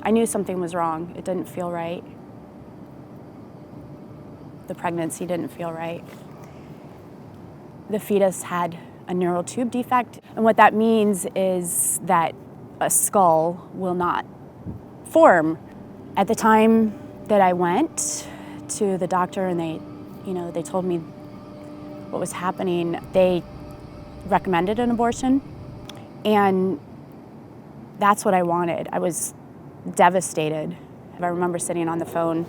I knew something was wrong. It didn't feel right. The pregnancy didn't feel right. The fetus had a neural tube defect, and what that means is that a skull will not form. At the time that I went to the doctor and they told me what was happening, they recommended an abortion, and that's what I wanted. I was devastated. I remember sitting on the phone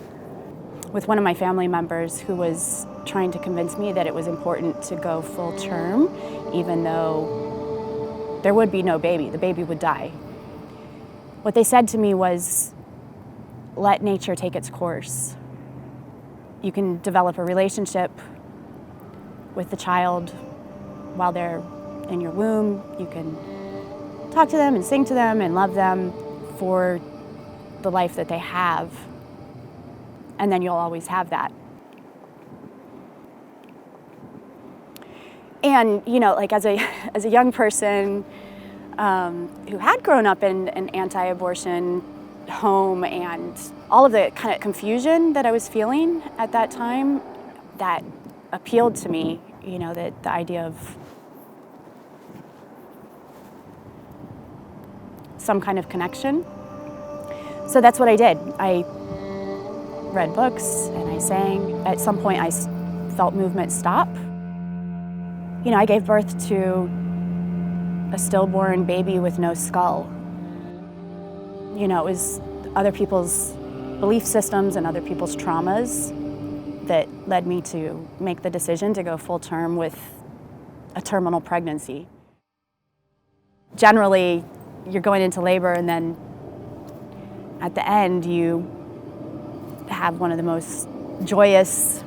with one of my family members who was trying to convince me that it was important to go full term, even though there would be no baby. The baby would die. What they said to me was, let nature take its course. You can develop a relationship with the child while they're in your womb. You can talk to them and sing to them and love them for the life that they have. And then you'll always have that. And like as a young person who had grown up in an anti-abortion home, and all of the kind of confusion that I was feeling at that time, that appealed to me. The idea of some kind of connection. So that's what I did. I read books and I sang. At some point I felt movement stop. I gave birth to a stillborn baby with no skull. It was other people's belief systems and other people's traumas that led me to make the decision to go full term with a terminal pregnancy. Generally, you're going into labor, and then at the end you have one of the most joyous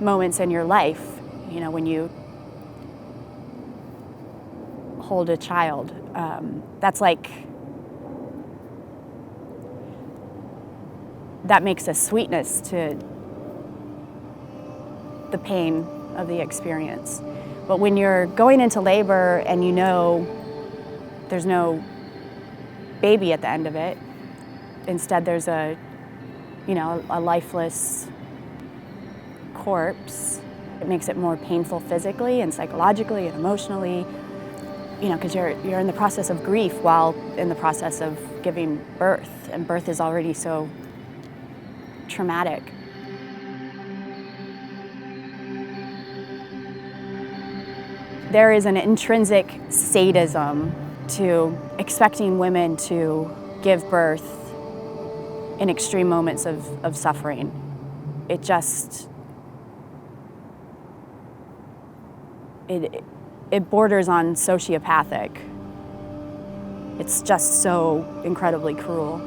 moments in your life, when you hold a child. That makes a sweetness to the pain of the experience. But when you're going into labor and there's no baby at the end of it, instead there's a lifeless corpse, it makes it more painful physically and psychologically and emotionally, because you're in the process of grief while in the process of giving birth, and birth is already so traumatic. There is an intrinsic sadism to expecting women to give birth in extreme moments of suffering. It borders on sociopathic. It's just so incredibly cruel.